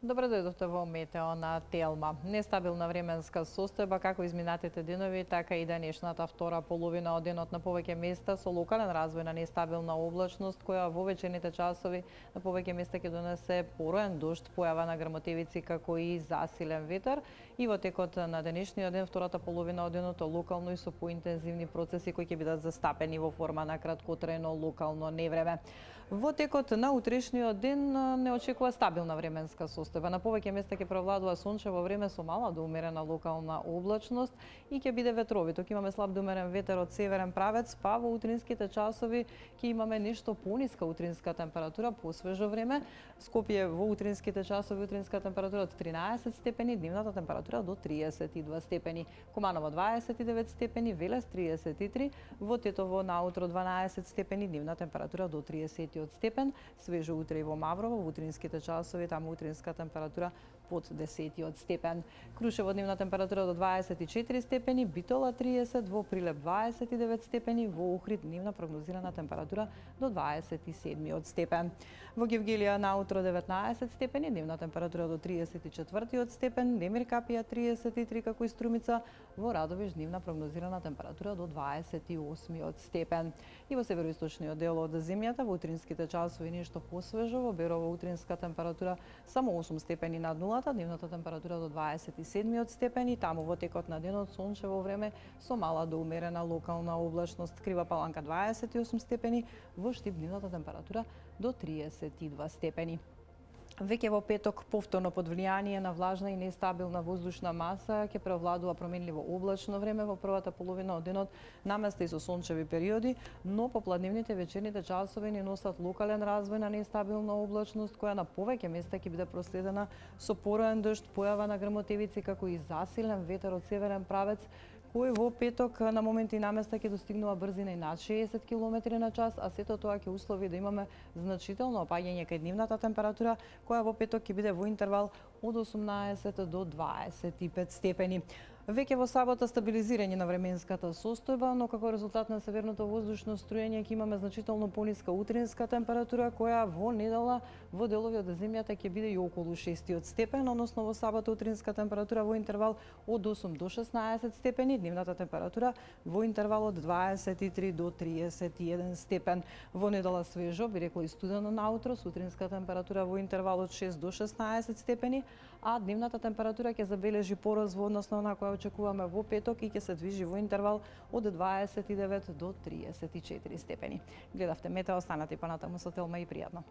Добро дојдовте во Метео на Телма. Нестабилна временска состојба како изминатите денови, така и денешната втора половина од денот на повеќе места со локален развој на нестабилна облачност која во вечерните часови на повеќе места ќе донесе пороен дожд, појава на грмотевици како и засилен ветар и во текот на денешниот ден втората половина од денот локално и со поинтензивни процеси кои ќе бидат застапени во форма на краткотрајно локално невреме. Во текот на утрешниот ден не очекува стабилна временска состојба. На повеќе места ќе превладува сончево време со мала до умерена локална облачност и ќе биде ветровито. Ќе имаме слаб до умерен ветер од северен правец, па во утринските часови ќе имаме нешто пониска утринска температура, посвежо време. Скопје во утринските часови утринска температура од 13 степени, дневната температура до 32 степени. Куманово 29 степени, Велес 33, во Тетово наутро 12 степени, дневна температура до 30 степен, свежо утре и во Маврово во утринските часови, таму утринска температура под 10 степен. Крушево дневна температура до 24 степени, Битола 30, во Прилеп 29 степени, во Охрид дневна прогнозирана температура до 27 степен. Во Гевгелија наутро 19 степени, дневна температура до 34 степен, Демир Капија 33 како и Струмица, во Радовиш дневна прогнозирана температура до 28 степен. И во североисточниот дел од земјата во утринските часови нешто посвежо, во Берово утринска температура само 8 степени над нулата, дневната температура до 27 степени, таму во текот на денот сончево време со мала до умерена локална облачност. Крива Паланка 28 степени, во Штип дневната температура до 32 степени. Веќе во петок, повторно под влијание на влажна и нестабилна воздушна маса, ќе превладува променливо облачно време во првата половина од денот, наместа и со сончеви периоди, но попладневните вечерните часови ни носат локален развој на нестабилна облачност, која на повеќе места ќе биде проследена со пороен дожд, појава на грмотевици како и засилен ветер од северен правец, кој во петок на моменти и наместа ќе достигнува брзина и над 60 км на час, а сето тоа ќе услови да имаме значително опаѓање кај дневната температура, која во петок ќе биде во интервал од 18 до 25 степени. Веќе во сабота стабилизирање на временската состојба, но како резултат на северното воздушно струјење ќе имаме значително пониска утринска температура, која во недела во делови од земјата ќе биде и околу 6 степен, односно во сабота утринска температура во интервал од 8 до 16 степени, дневната температура во интервал од 23 до 31 степен. Во недела свежо, би рекла и студено наутро, сутринска температура во интервал од 6 до 16 степени, а дневната температура ќе забележи порост во однос на она која очекуваме во петок и ќе се движи во интервал од 29 до 34 степени. Гледавте Метео, останете понатаму со Телма и пријатно.